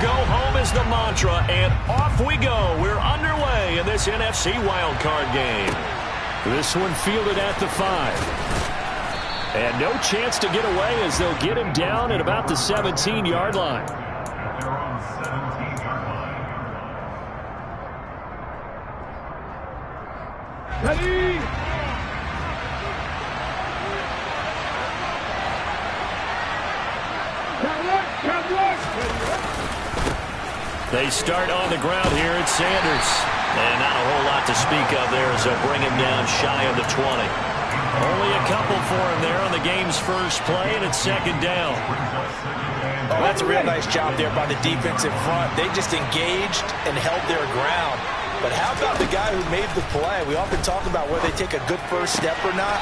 go home is the mantra, and off we go. We're underway in this NFC wildcard game. This one fielded at the 5. And no chance to get away as they'll get him down at about the 17-yard line. Ready? They start on the ground here at Sanders. And not a whole lot to speak of there as they'll bring him down shy of the 20. Only a couple for him there on the game's first play, and it's second down. Oh, that's a real nice job there by the defensive front. They just engaged and held their ground. But how about the guy who made the play? We often talk about whether they take a good first step or not.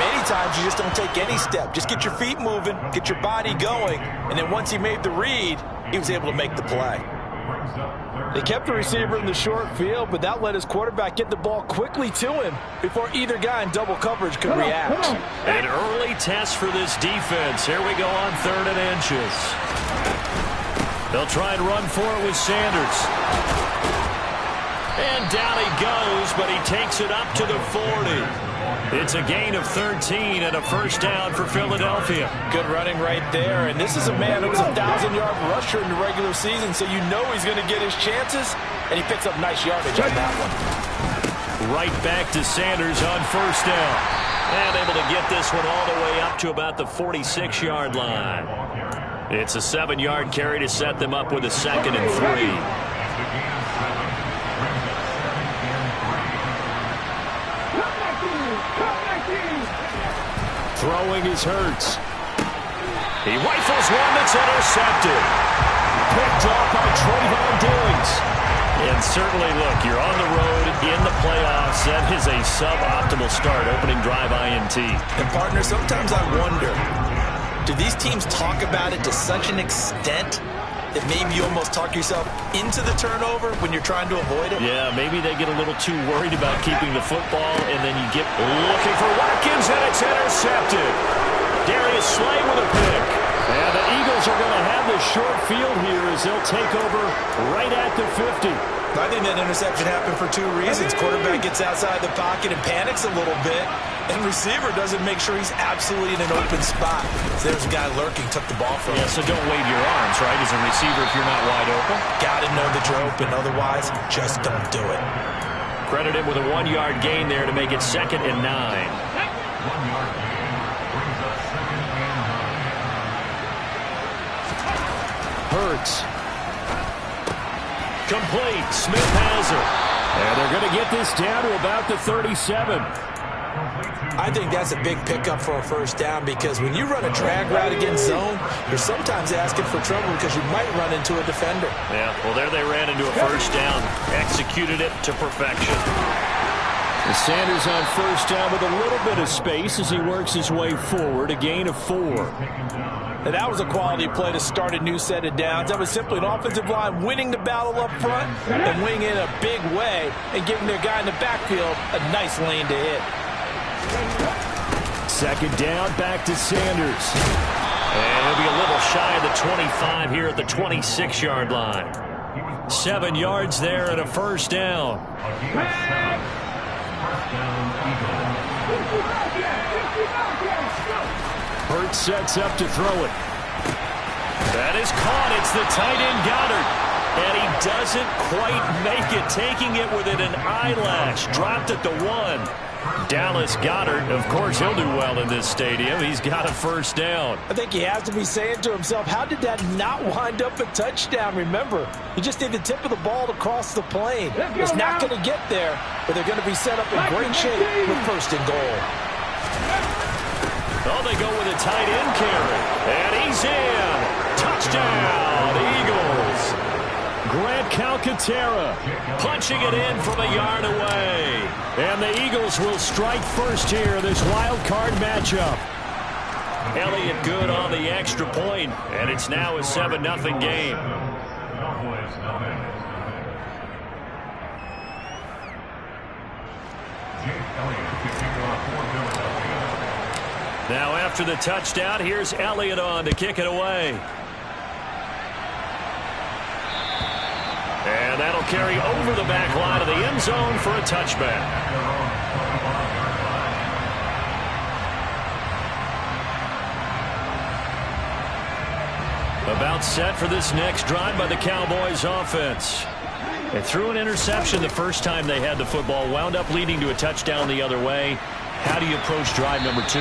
Many times you just don't take any step. Just get your feet moving, get your body going, and then once he made the read, he was able to make the play. They kept the receiver in the short field, but that let his quarterback get the ball quickly to him before either guy in double coverage could react. An early test for this defense. Here we go on 3rd and inches. They'll try and run for it with Sanders. And down he goes, but he takes it up to the 40. It's a gain of 13 and a first down for Philadelphia. Good running right there. And this is a man who was a 1,000-yard rusher in the regular season, so you know he's going to get his chances, and he picks up nice yardage on that one. Right back to Sanders on first down. And able to get this one all the way up to about the 46-yard line. It's a 7-yard carry to set them up with a 2nd and 3. Throwing is Hurts. He rifles one that's intercepted. Picked off by Trayvon Diggs. And certainly, look, you're on the road in the playoffs. That is a suboptimal start, opening drive INT. And, partner, sometimes I wonder, do these teams talk about it to such an extent that maybe you almost talk yourself into the turnover when you're trying to avoid it? Yeah, maybe they get a little too worried about keeping the football, and then you get looking for Watkins, and it's intercepted. Darius Slay with a pick. And the Eagles are going to have the short field here as they'll take over right at the 50. I think that interception happened for 2 reasons. Quarterback gets outside the pocket and panics a little bit, and receiver doesn't make sure he's absolutely in an open spot. So there's a guy lurking, took the ball from him. Yeah, so don't wave your arms, right, as a receiver if you're not wide open. Got to know that you're open. Otherwise, just don't do it. Credit him with a 1-yard gain there to make it 2nd and 9. Hurts. Complete. Smith has it. And they're going to get this down to about the 37. I think that's a big pickup for a first down because when you run a drag route against zone, you're sometimes asking for trouble because you might run into a defender. Yeah, well, there they ran into a first down. Executed it to perfection. And Sanders on first down with a little bit of space as he works his way forward. A gain of 4. And that was a quality play to start a new set of downs. That was simply an offensive line winning the battle up front and winning in a big way and giving their guy in the backfield a nice lane to hit. 2nd down, back to Sanders. And he'll be a little shy of the 25 here at the 26-yard line. 7 yards there and a first down. Hurts sets up to throw it. That is caught. It's the tight end Goddard. And he doesn't quite make it, taking it within an eyelash. Dropped at the 1. Dallas Goedert, of course, he'll do well in this stadium. He's got a first down. I think he has to be saying to himself, how did that not wind up a touchdown? Remember, he just need the tip of the ball to cross the plane. It's not going to get there, but they're going to be set up in great shape with 1st and goal. Oh, they go with a tight end carry. And he's in. Touchdown, Eagles. Grant Calcaterra punching it in from a yard away. And the Eagles will strike first here, this wild card matchup. Elliott good on the extra point, and it's now a 7-0 game. Now after the touchdown, here's Elliott on to kick it away. And that'll carry over the back line of the end zone for a touchback. About set for this next drive by the Cowboys offense. They threw an interception the first time they had the football, wound up leading to a touchdown the other way. How do you approach drive number 2?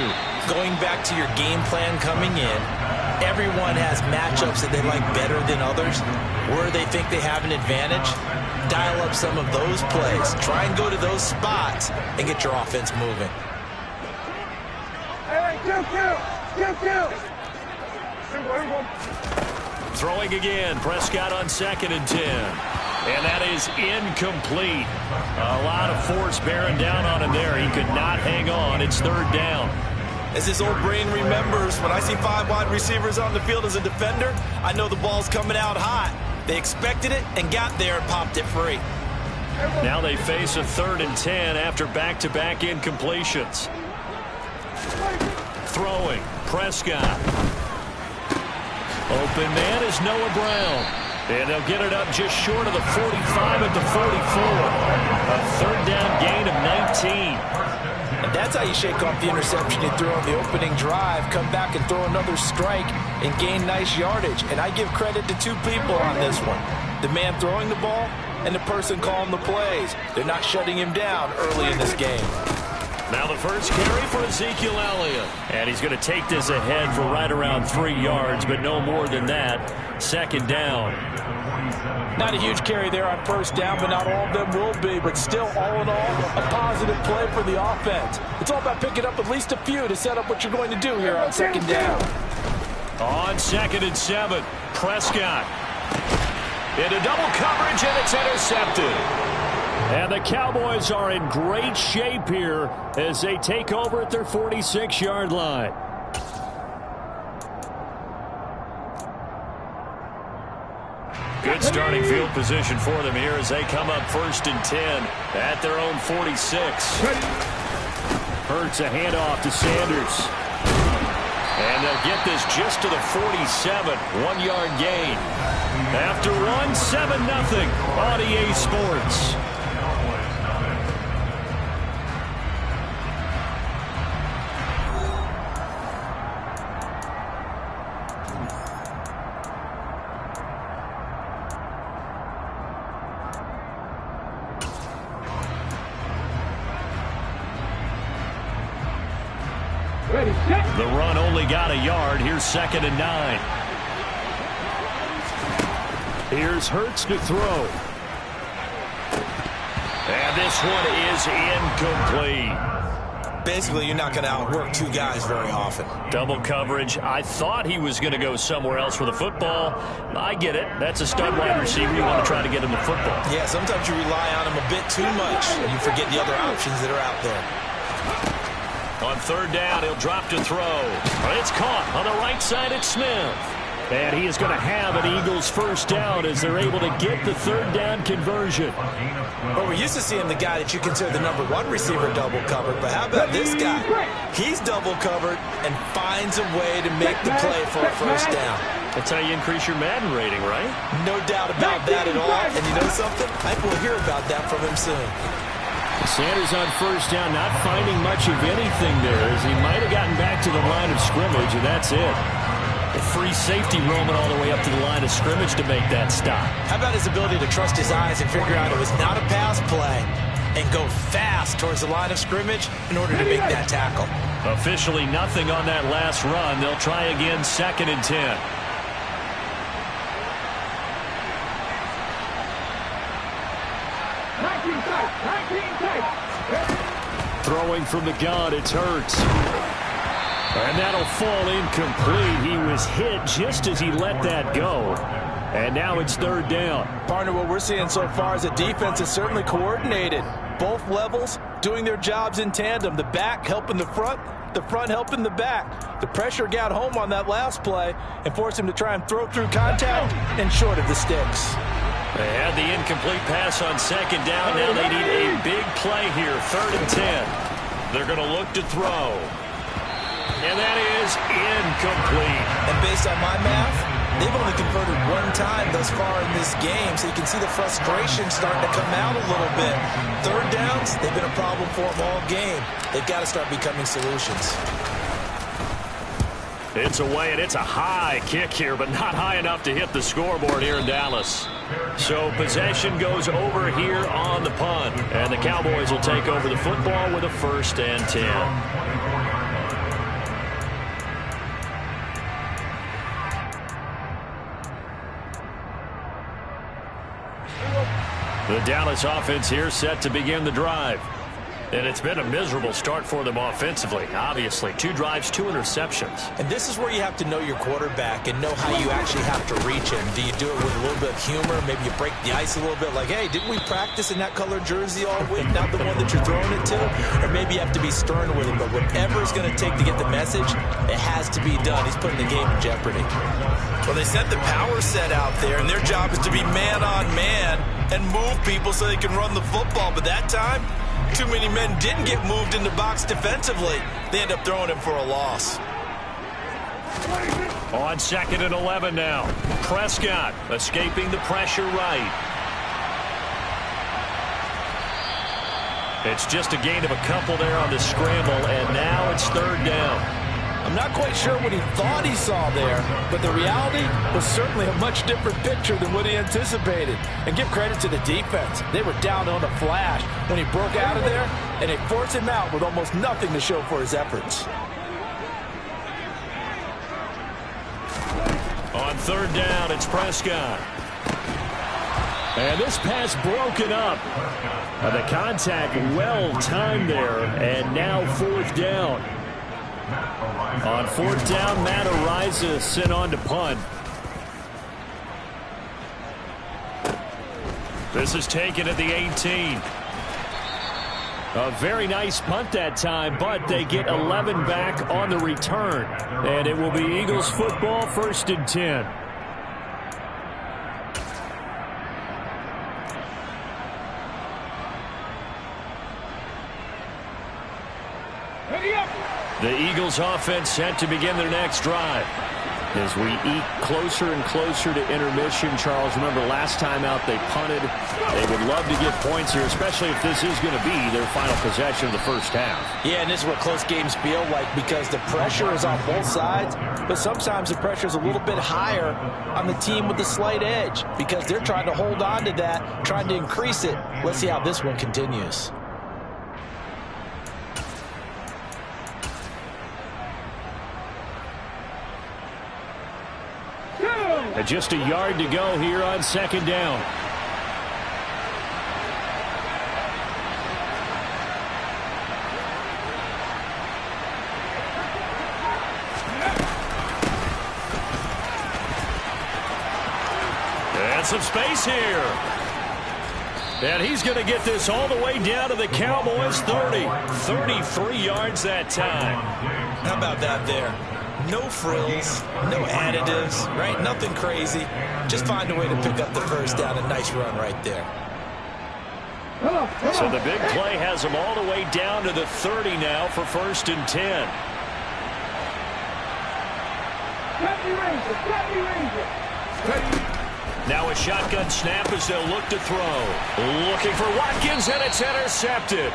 Going back to your game plan coming in, everyone has matchups that they like better than others, where they think they have an advantage. Dial up some of those plays. Try and go to those spots and get your offense moving. Hey, kill. Throwing again. Prescott on 2nd and 10. And that is incomplete. A lot of force bearing down on him there. He could not hang on. It's 3rd down. As his old brain remembers, when I see 5 wide receivers on the field as a defender, I know the ball's coming out hot. They expected it and got there and popped it free. Now they face a 3rd and 10 after back-to-back incompletions. Throwing. Prescott. Open man is Noah Brown. And they'll get it up just short of the 45 at the 44. A 3rd down gain of 19. And that's how you shake off the interception you threw on the opening drive, come back and throw another strike and gain nice yardage. And I give credit to 2 people on this one. The man throwing the ball and the person calling the plays. They're not shutting him down early in this game. Now the first carry for Ezekiel Elliott. And he's going to take this ahead for right around 3 yards, but no more than that. 2nd down. Not a huge carry there on 1st down, but not all of them will be. But still, all in all, a positive play for the offense. It's all about picking up at least a few to set up what you're going to do here on 2nd down. On 2nd and 7, Prescott. Into double coverage, and it's intercepted. And the Cowboys are in great shape here as they take over at their 46-yard line. Good starting field position for them here as they come up 1st and 10 at their own 46. Hurts a handoff to Sanders. And they'll get this just to the 47. 1-yard gain. After one, 7-0 on EA Sports. The run only got a yard. Here's 2nd and 9. Here's Hurts to throw. And this one is incomplete. Basically, you're not going to outwork 2 guys very often. Double coverage. I thought he was going to go somewhere else for the football. I get it. That's a stud wide receiver. You want to try to get him the football. Yeah, sometimes you rely on him a bit too much, and you forget the other options that are out there. On 3rd down, he'll drop to throw. It's caught on the right side. It's Smith. And he is going to have an Eagles 1st down as they're able to get the 3rd down conversion. Well, we're used to seeing the guy that you consider the number 1 receiver double covered, but how about this guy? He's double covered and finds a way to make the play for a 1st down. That's how you increase your Madden rating, right? No doubt about that at all. And you know something? I think we'll hear about that from him soon. Sanders on 1st down, not finding much of anything there as he might have gotten back to the line of scrimmage, and that's it. A free safety roaming all the way up to the line of scrimmage to make that stop. How about his ability to trust his eyes and figure out it was not a pass play and go fast towards the line of scrimmage in order to make that tackle? Officially nothing on that last run. They'll try again 2nd and 10. Throwing from the gun, it's Hurts. And that'll fall incomplete. He was hit just as he let that go. And now it's 3rd down. Partner, what we're seeing so far is the defense is certainly coordinated. Both levels doing their jobs in tandem. The back helping the front helping the back. The pressure got home on that last play and forced him to try and throw through contact and short of the sticks. They had the incomplete pass on 2nd down. Now they need a big play here. 3rd and 10. They're going to look to throw. And that is incomplete. And based on my math, they've only converted one time thus far in this game, so you can see the frustration starting to come out a little bit. Third downs, they've been a problem for them all game. They've got to start becoming solutions. It's away, and it's a high kick here, but not high enough to hit the scoreboard here in Dallas. So possession goes over here on the punt, and the Cowboys will take over the football with a 1st and 10. The Dallas offense here set to begin the drive. And it's been a miserable start for them offensively, obviously. 2 drives, 2 interceptions. And this is where you have to know your quarterback and know how you actually have to reach him. Do you do it with a little bit of humor? Maybe you break the ice a little bit like, hey, didn't we practice in that colored jersey all week? Not the one that you're throwing it to? Or maybe you have to be stern with him. But whatever it's going to take to get the message, it has to be done. He's putting the game in jeopardy. Well, they sent the power set out there, and their job is to be man-on-man and move people so they can run the football. But that time, too many men didn't get moved in the box defensively. They end up throwing him for a loss. On 2nd and 11 now. Prescott escaping the pressure right. It's just a gain of a couple there on the scramble, and now it's 3rd down. I'm not quite sure what he thought he saw there, but the reality was certainly a much different picture than what he anticipated. And give credit to the defense. They were down on the flash when he broke out of there, and they forced him out with almost nothing to show for his efforts. On 3rd down, it's Prescott. And this pass broken up. The contact well timed there, and now 4th down. On 4th down, Matt Ariza sent on to punt. This is taken at the 18. A very nice punt that time, but they get 11 back on the return. And it will be Eagles football, 1st and 10. The Eagles offense set to begin their next drive. As we eke closer and closer to intermission, Charles, remember last time out they punted. They would love to get points here, especially if this is going to be their final possession of the first half. Yeah, and this is what close games feel like because the pressure is on both sides, but sometimes the pressure is a little bit higher on the team with the slight edge because they're trying to hold on to that, trying to increase it. Let's see how this one continues. And just a yard to go here on 2nd down. And some space here. And he's going to get this all the way down to the Cowboys' 30. 33 yards that time. How about that there? No frills, no additives, right? Nothing crazy. Just find a way to pick up the first down. A nice run right there. So the big play has them all the way down to the 30 now for 1st and 10. Now a shotgun snap as they'll look to throw. Looking for Watkins, and it's intercepted.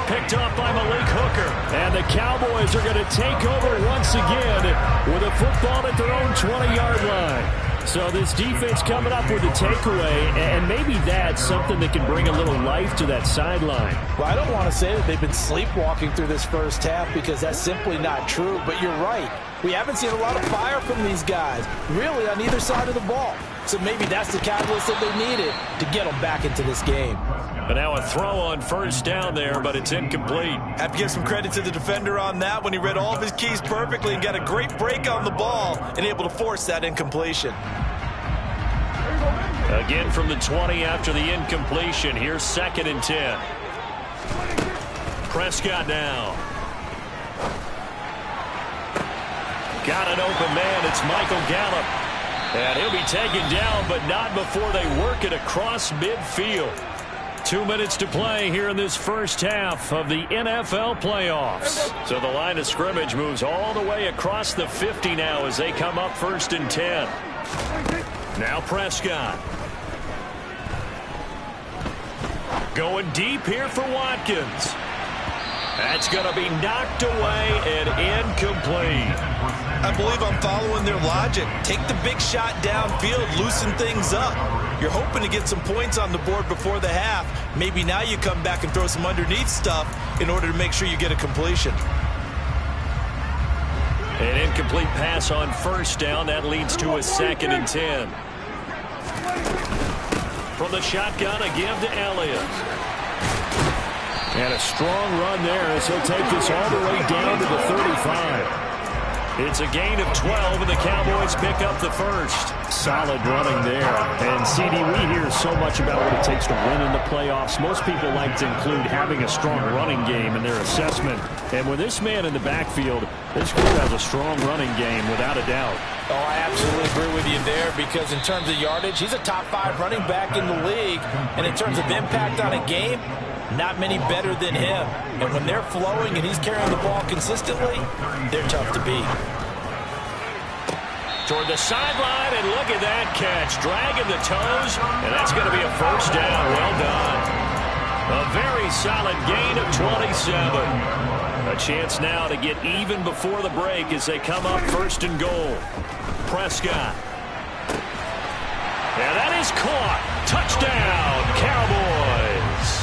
Picked off by Malik Hooker. And the Cowboys are going to take over once again with a football at their own 20-yard line. So this defense coming up with a takeaway, and maybe that's something that can bring a little life to that sideline. Well, I don't want to say that they've been sleepwalking through this first half because that's simply not true, but you're right. We haven't seen a lot of fire from these guys, really, on either side of the ball. So maybe that's the catalyst that they needed to get them back into this game. But now a throw on 1st down there, but it's incomplete. Have to give some credit to the defender on that when he read all of his keys perfectly and got a great break on the ball and able to force that incompletion. Again from the 20 after the incompletion. Here's 2nd and 10. Prescott now. Got an open man. It's Michael Gallup. And he'll be taken down, but not before they work it across midfield. 2 minutes to play here in this first half of the NFL playoffs. So the line of scrimmage moves all the way across the 50 now as they come up 1st and 10. Now Prescott. Going deep here for Watkins. That's going to be knocked away and incomplete. I believe I'm following their logic. Take the big shot downfield, loosen things up. You're hoping to get some points on the board before the half. Maybe now you come back and throw some underneath stuff in order to make sure you get a completion. An incomplete pass on first down. That leads to a 2nd and 10. From the shotgun, a give to Elliott. And a strong run there as he'll take this all the way down to the 35. It's a gain of 12, and the Cowboys pick up the first. Solid running there. And, CD, we hear so much about what it takes to win in the playoffs. Most people like to include having a strong running game in their assessment. And with this man in the backfield, this group has a strong running game, without a doubt. Oh, I absolutely agree with you there, because in terms of yardage, he's a top 5 running back in the league. And in terms of impact on a game, not many better than him. And when they're flowing and he's carrying the ball consistently, they're tough to beat. Toward the sideline, and look at that catch. Dragging the toes, and that's going to be a first down. Well done. A very solid gain of 27. A chance now to get even before the break as they come up 1st and goal. Prescott. Yeah, that is caught. Touchdown, Cowboys.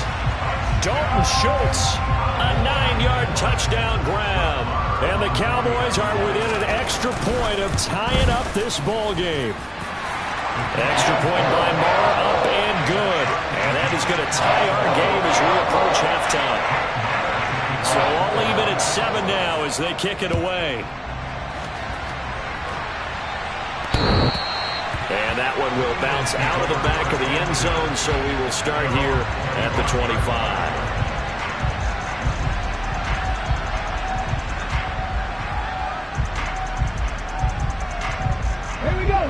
Dalton Schultz, a 9-yard touchdown grab. And the Cowboys are within an extra point of tying up this ball game. Extra point by Moore, up and good. And that is going to tie our game as we approach halftime. So all even at 7 now as they kick it away. And that one will bounce out of the back of the end zone, so we will start here at the 25.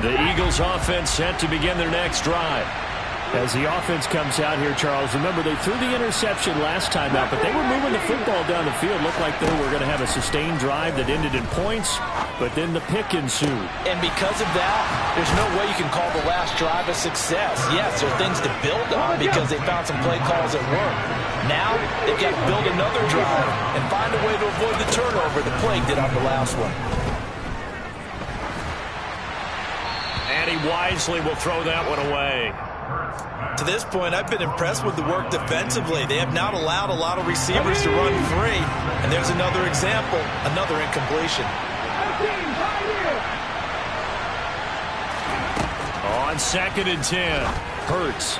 The Eagles offense set to begin their next drive. As the offense comes out here, Charles, remember they threw the interception last time out, but they were moving the football down the field. Looked like they were going to have a sustained drive that ended in points, but then the pick ensued. And because of that, there's no way you can call the last drive a success. Yes, there are things to build on because they found some play calls that work. Now they've got to build another drive and find a way to avoid the turnover the play did on the last one. And he wisely will throw that one away. To this point, I've been impressed with the work defensively. They have not allowed a lot of receivers to run free. And there's another example, another incompletion. On 2nd and 10, Hurts.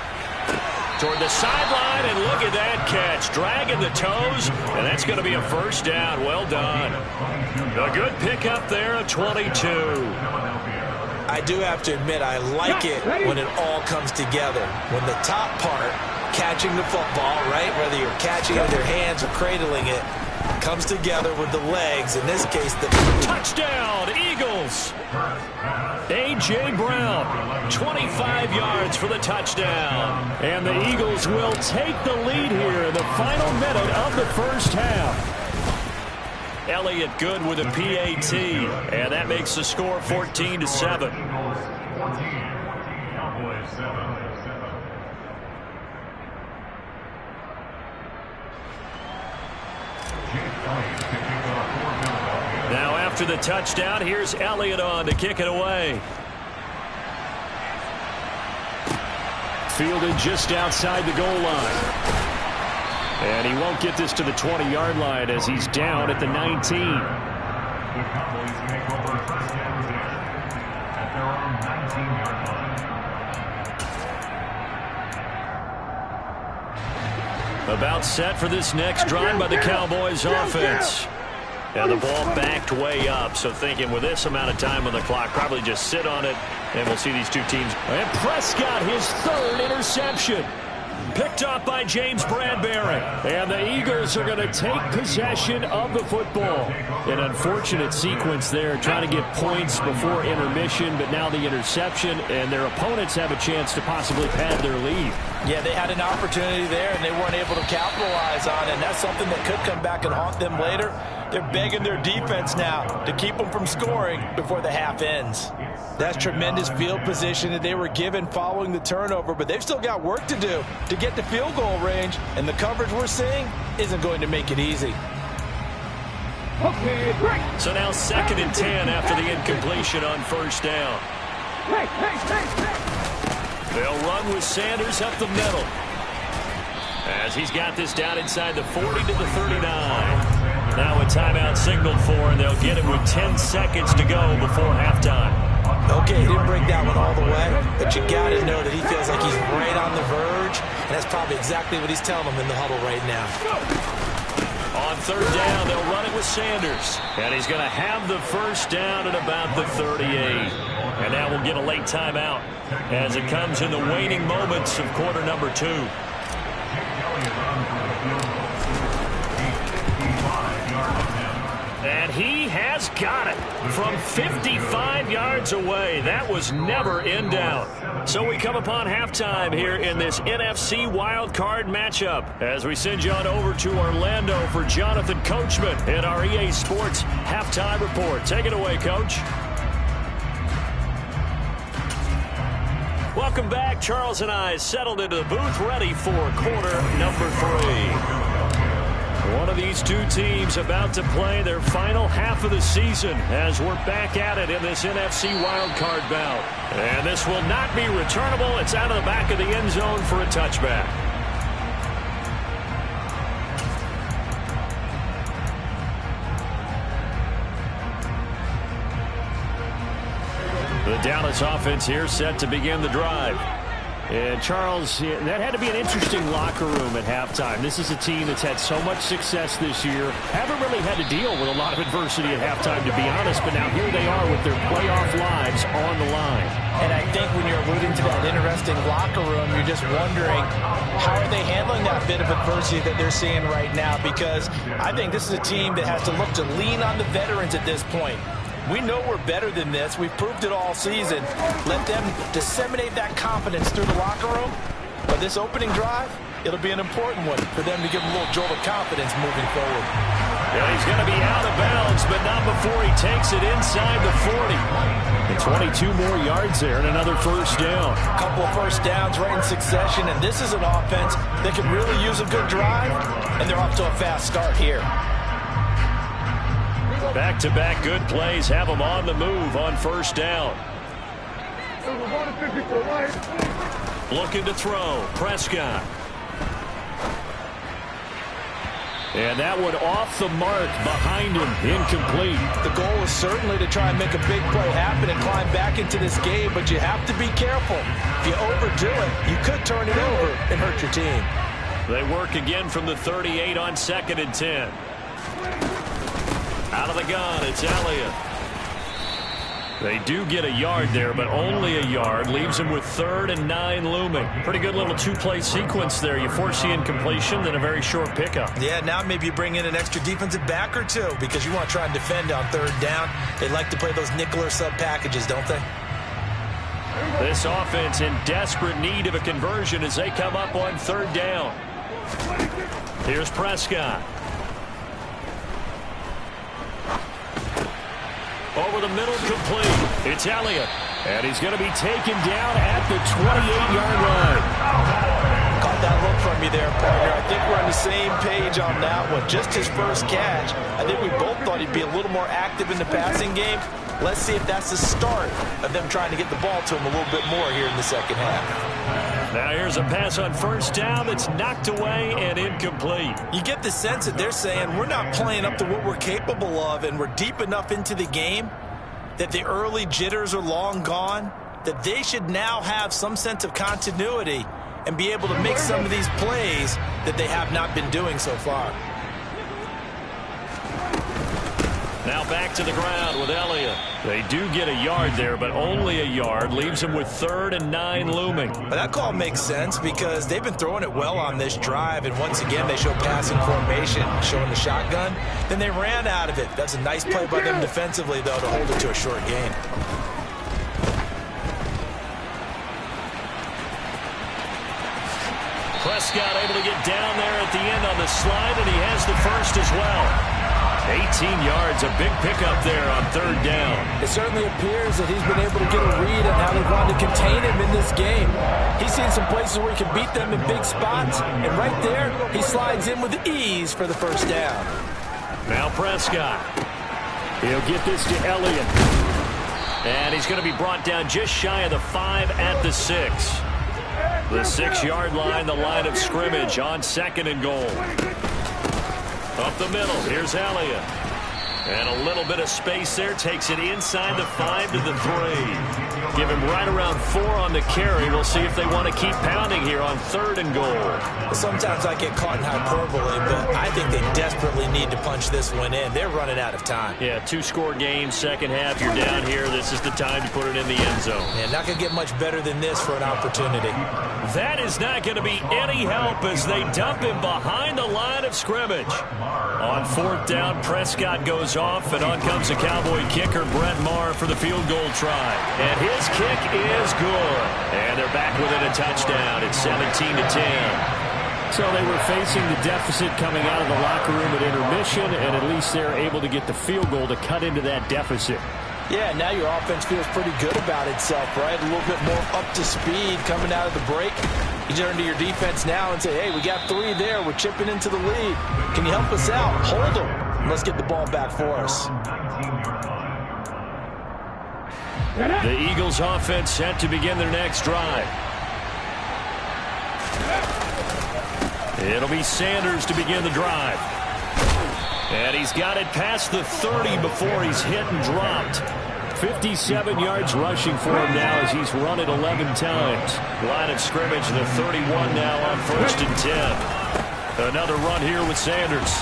Toward the sideline, and look at that catch. Dragging the toes, and that's going to be a first down. Well done. A good pickup there of 22. I do have to admit, I like it when it all comes together. When the top part, catching the football, right, whether you're catching it with your hands or cradling it, comes together with the legs. In this case, the touchdown, Eagles. A.J. Brown, 25 yards for the touchdown. And the Eagles will take the lead here in the final minute of the first half. Elliott good with a PAT, and that makes the score 14-7. Now after the touchdown, here's Elliott on to kick it away. Fielded just outside the goal line. And he won't get this to the 20-yard line as he's down at the 19. About set for this next drive by the Cowboys offense. And the ball backed way up, so thinking with this amount of time on the clock, probably just sit on it, and we'll see these two teams. And Prescott, his 3rd interception. Picked up by James Bradbury. And the Eagles are going to take possession of the football. An unfortunate sequence there, trying to get points before intermission, but now the interception, and their opponents have a chance to possibly pad their lead. Yeah, they had an opportunity there, and they weren't able to capitalize on it, and that's something that could come back and haunt them later. They're begging their defense now to keep them from scoring before the half ends. That's tremendous field position that they were given following the turnover, but they've still got work to do to get to field goal range, and the coverage we're seeing isn't going to make it easy. Okay, break. So now 2nd and 10 after the incompletion on first down. Hey. They'll run with Sanders up the middle, as he's got this down inside the 40 to the 39. Now a timeout signaled for, and they'll get it with 10 seconds to go before halftime. Okay, he didn't break that one all the way, but you got to know that he feels like he's right on the verge, and that's probably exactly what he's telling them in the huddle right now. On third down, they'll run it with Sanders, and he's going to have the first down at about the 38. And now we'll get a late timeout as it comes in the waning moments of quarter number 2. And he has got it from 55 yards away. That was never in doubt. So we come upon halftime here in this NFC wildcard matchup as we send you on over to Orlando for Jonathan Coachman in our EA Sports halftime report. Take it away, Coach. Welcome back. Charles and I settled into the booth ready for quarter number 3. One of these two teams about to play their final half of the season as we're back at it in this NFC wildcard bout. And this will not be returnable. It's out of the back of the end zone for a touchback. The Dallas offense here set to begin the drive. And Charles, that had to be an interesting locker room at halftime. This is a team that's had so much success this year. Haven't really had to deal with a lot of adversity at halftime, to be honest. But now here they are with their playoff lives on the line. And I think when you're alluding to that interesting locker room, you're just wondering, how are they handling that bit of adversity that they're seeing right now? Because I think this is a team that has to look to lean on the veterans at this point. We know we're better than this. We've proved it all season. Let them disseminate that confidence through the locker room. But this opening drive, it'll be an important one for them to give them a little jolt of confidence moving forward. Yeah, he's going to be out of bounds, but not before he takes it inside the 40. And 22 more yards there and another first down. A couple of first downs right in succession, and this is an offense that can really use a good drive, and they're off to a fast start here. Back-to-back good plays have them on the move on first down. Looking to throw. Prescott. And that one off the mark behind him. Incomplete. The goal is certainly to try and make a big play happen and climb back into this game, but you have to be careful. If you overdo it, you could turn it over and hurt your team. They work again from the 38 on 2nd and 10. Out of the gun, it's Elliott. They do get a yard there, but only a yard. Leaves them with 3rd and 9 looming. Pretty good little two-play sequence there. You force the incompletion, then a very short pickup. Yeah, now maybe you bring in an extra defensive back or two because you want to try and defend on 3rd down. They like to play those nickel or sub packages, don't they? This offense in desperate need of a conversion as they come up on 3rd down. Here's Prescott. Over the middle, complete. It's Elliott. And he's going to be taken down at the 28-yard line. Caught that look from you there, partner. I think we're on the same page on that one. Just his first catch. I think we both thought he'd be a little more active in the passing game. Let's see if that's the start of them trying to get the ball to him a little bit more here in the second half. Now here's a pass on first down that's knocked away and incomplete. You get the sense that they're saying we're not playing up to what we're capable of, and we're deep enough into the game that the early jitters are long gone, that they should now have some sense of continuity and be able to make some of these plays that they have not been doing so far. Now back to the ground with Elliott. They do get a yard there, but only a yard. Leaves him with 3rd and 9 looming. But that call makes sense because they've been throwing it well on this drive, and once again they show passing formation, showing the shotgun. Then they ran out of it. That's a nice play by them defensively, though, to hold it to a short gain. Prescott able to get down there at the end on the slide, and he has the first as well. 18 yards, a big pickup there on third down. It certainly appears that he's been able to get a read on how they want to contain him in this game. He's seen some places where he can beat them in big spots, and right there, he slides in with ease for the first down. Now Prescott. He'll get this to Elliott. And he's going to be brought down just shy of the 5 at the 6. The 6-yard line, the line of scrimmage on 2nd and goal. Up the middle, here's Elliott. And a little bit of space there, takes it inside the 5 to the 3. Give him right around 4 on the carry. We'll see if they want to keep pounding here on 3rd and goal. Sometimes I get caught in hyperbole, but I think they desperately need to punch this one in. They're running out of time. Yeah, 2-score game, second half, you're down here. This is the time to put it in the end zone. Yeah, not going to get much better than this for an opportunity. That is not going to be any help as they dump him behind the line of scrimmage. On 4th down, Prescott goes off, and on comes the Cowboy kicker, Brett Maher, for the field goal try. And his kick is good. And they're back within a touchdown. It's 17-10. So they were facing the deficit coming out of the locker room at intermission, and at least they're able to get the field goal to cut into that deficit. Yeah, now your offense feels pretty good about itself, right? A little bit more up to speed coming out of the break. You turn to your defense now and say, hey, we got 3 there. We're chipping into the lead. Can you help us out? Hold them. And let's get the ball back for us. The Eagles offense set to begin their next drive. It'll be Sanders to begin the drive. And he's got it past the 30 before he's hit and dropped. 57 yards rushing for him now as he's run it 11 times. Line of scrimmage, the 31 now on 1st and 10. Another run here with Sanders.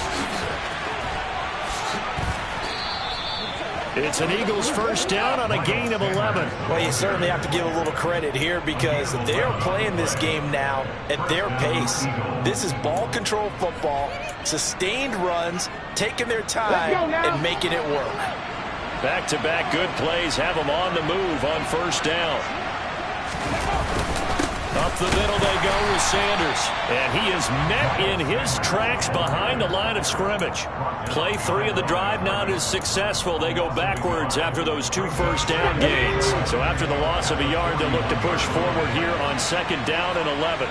It's an Eagles first down on a gain of 11. Well, you certainly have to give a little credit here because they're playing this game now at their pace. This is ball control football, sustained runs, taking their time and making it work. Back-to-back good plays have them on the move on first down. Up the middle they go with Sanders. And he is met in his tracks behind the line of scrimmage. Play 3 of the drive now is successful. They go backwards after those 2 first down gains. So after the loss of a yard, they'll look to push forward here on 2nd down and 11.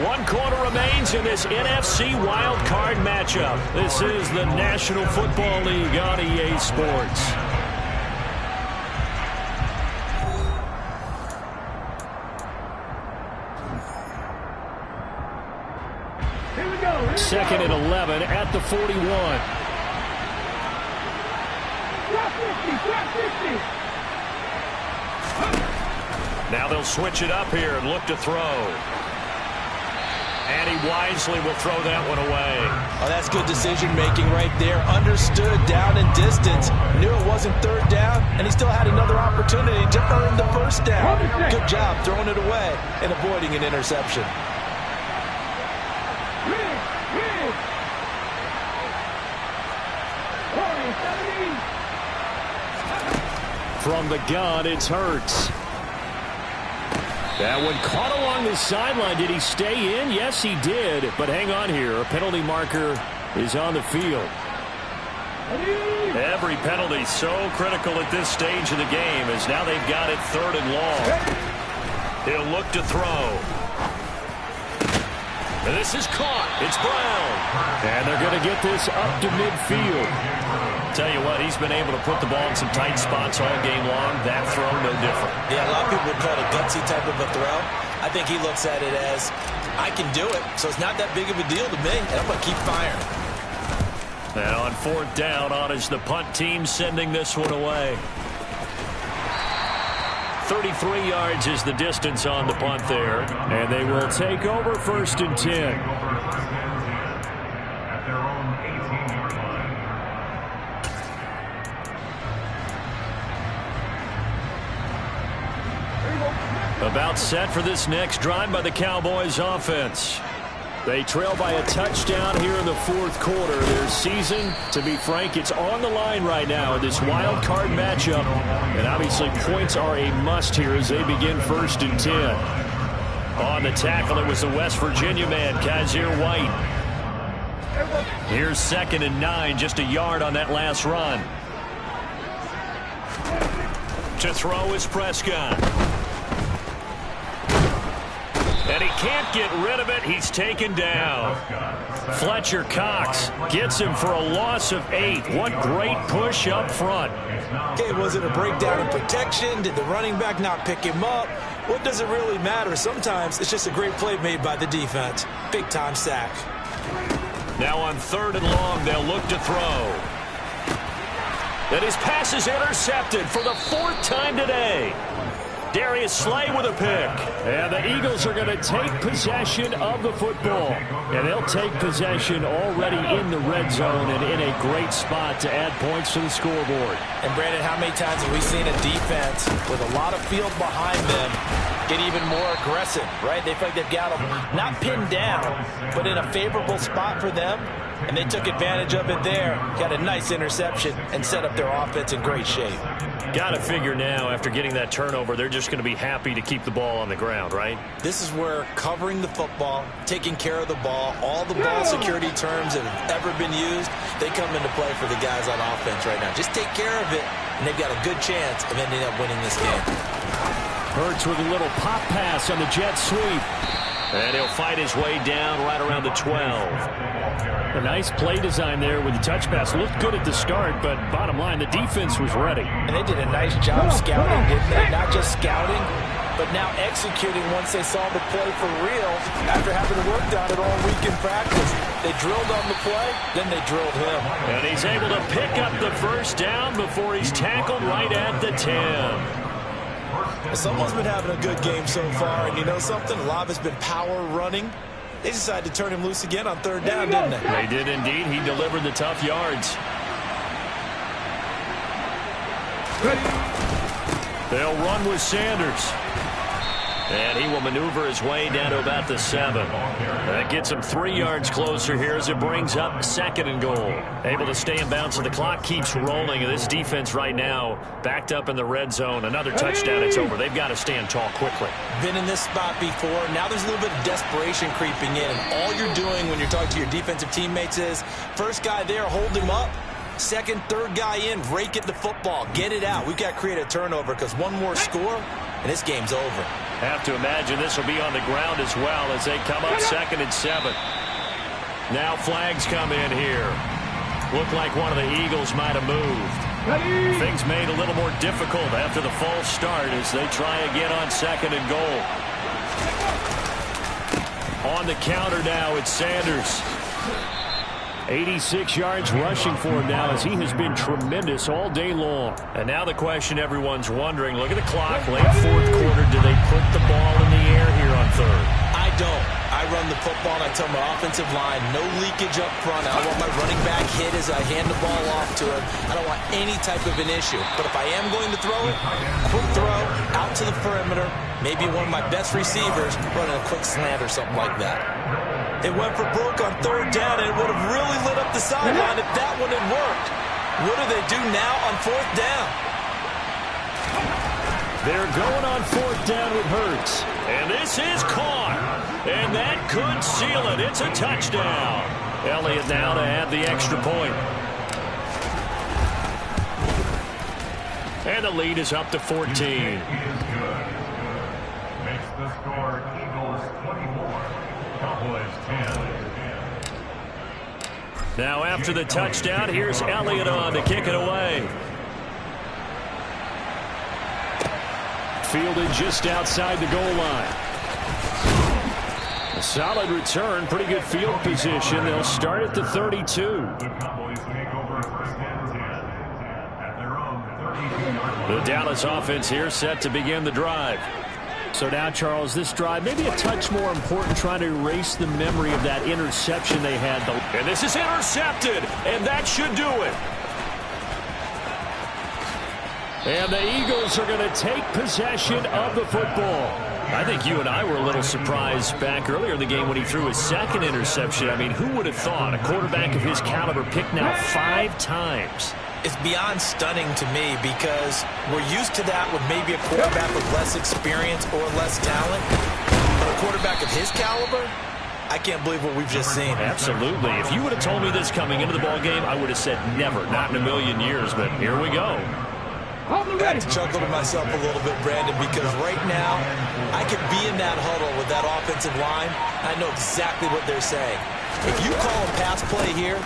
One quarter remains in this NFC Wild Card matchup. This is the National Football League on EA Sports. Here we go. 2nd and 11 at the 41. Now they'll switch it up here and look to throw. And he wisely will throw that one away. Oh, that's good decision-making right there. Understood down and distance. Knew it wasn't 3rd down, and he still had another opportunity to earn the first down. Good job throwing it away and avoiding an interception. From the gun, it's Hurts. That one caught along the sideline. Did he stay in? Yes, he did. But hang on here. A penalty marker is on the field. Every penalty so critical at this stage of the game as now they've got it 3rd and long. He'll look to throw. And this is caught. It's Brown. And they're going to get this up to midfield. Tell you what, he's been able to put the ball in some tight spots all game long. That throw, no different. Yeah, a lot of people would call it a gutsy type of a throw. I think he looks at it as, I can do it, so it's not that big of a deal to me, and I'm going to keep firing. And on 4th down, on is the punt team sending this one away. 33 yards is the distance on the punt there. And they will take over 1st and 10. About set for this next drive by the Cowboys offense. They trail by a touchdown here in the 4th quarter. Their season, to be frank, it's on the line right now in this wild card matchup. And obviously points are a must here as they begin 1st and 10. On the tackle, it was the West Virginia man, Kaiser White. Here's 2nd and 9, just a yard on that last run. To throw is Prescott. And he can't get rid of it. He's taken down. Fletcher Cox gets him for a loss of 8. What great push up front. Okay, was it a breakdown in protection? Did the running back not pick him up? What does it really matter? Sometimes it's just a great play made by the defense. Big-time sack. Now on 3rd and long, they'll look to throw. And his pass is intercepted for the 4th time today. Darius Slay with a pick. And the Eagles are going to take possession of the football. And they'll take possession already in the red zone and in a great spot to add points to the scoreboard. And Brandon, how many times have we seen a defense with a lot of field behind them get even more aggressive, right? They feel like they've got them not pinned down, but in a favorable spot for them. And they took advantage of it there, got a nice interception, and set up their offense in great shape. Got to figure now, after getting that turnover, they're just going to be happy to keep the ball on the ground, right? This is where covering the football, taking care of the ball, all the ball security terms that have ever been used, they come into play for the guys on offense right now. Just take care of it, and they've got a good chance of ending up winning this game. Hurts with a little pop pass on the jet sweep. And he'll fight his way down right around the 12. A nice play design there with the touch pass. Looked good at the start, but bottom line, the defense was ready. And they did a nice job scouting, didn't they? Not just scouting, but now executing once they saw the play for real after having worked on it all week in practice. They drilled on the play, then they drilled him. And he's able to pick up the first down before he's tackled right at the 10. Someone's been having a good game so far, and you know something? A lot of it's been power running. They decided to turn him loose again on 3rd down, didn't they? They did indeed. He delivered the tough yards. They'll run with Sanders. And he will maneuver his way down to about the 7. That gets him 3 yards closer here as it brings up 2nd and goal. Able to stay in bounds, so the clock keeps rolling. And this defense right now backed up in the red zone. Another touchdown, it's over. They've got to stand tall quickly. Been in this spot before. Now there's a little bit of desperation creeping in. And all you're doing when you're talking to your defensive teammates is, first guy there, hold him up. Second, third guy in, rake at the football. Get it out. We've got to create a turnover because one more score, and this game's over. Have to imagine this will be on the ground as well as they come up 2nd and 7. Now flags come in here. Looked like one of the Eagles might have moved. Things made a little more difficult after the false start as they try again on 2nd and goal. On the counter now, it's Sanders. 86 yards rushing for him now as he has been tremendous all day long. And now the question everyone's wondering, look at the clock, late 4th quarter, do they put the ball in the air here on 3rd? I don't. I run the football and I tell my offensive line, no leakage up front. I don't want my running back hit as I hand the ball off to him. I don't want any type of an issue. But if I am going to throw it, quick throw, out to the perimeter, maybe one of my best receivers running a quick slant or something like that. It went for broke on 3rd down, and it would have really lit up the sideline if that one had worked. What do they do now on 4th down? They're going on 4th down with Hurts. And this is caught. And that could seal it. It's a touchdown. Elliott now to add the extra point. And the lead is up to 14. Makes the score Eagles 24. Cowboys 10. Now after the touchdown, here's Elliott on to kick it away. Fielded just outside the goal line. A solid return, pretty good field position. They'll start at the 32. The Cowboys take over 1st and 10 at their own 32. The Dallas offense here set to begin the drive. So now, Charles, this drive maybe a touch more important, trying to erase the memory of that interception they had. And this is intercepted, and that should do it. And the Eagles are going to take possession of the football. I think you and I were a little surprised back earlier in the game when he threw his 2nd interception. I mean, who would have thought a quarterback of his caliber picked now 5 times? It's beyond stunning to me because we're used to that with maybe a quarterback with less experience or less talent. But a quarterback of his caliber, I can't believe what we've just seen. Absolutely. If you would have told me this coming into the ball game, I would have said never, not in a million years, but here we go. I had to chuckle to myself a little bit, Brandon, because right now I could be in that huddle with that offensive line. I know exactly what they're saying. If you call a pass play here,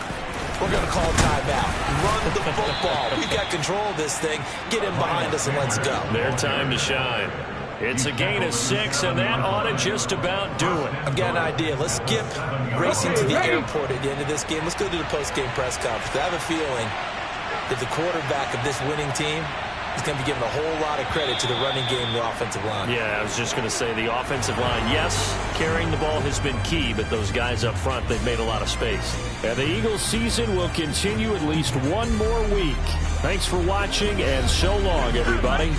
we're going to call a timeout. Run the football. We've got control of this thing. Get in behind us and let's go. Their time to shine. It's a gain of 6, and that ought to just about do it. I've got an idea. Let's skip racing to the airport at the end of this game. Let's go to the post-game press conference. I have a feeling that the quarterback of this winning team is going to be given a whole lot of credit to the running game and the offensive line. Yeah, I was just going to say the offensive line, yes, carrying the ball has been key, but those guys up front, they've made a lot of space. And the Eagles season will continue at least one more week. Thanks for watching, and so long, everybody.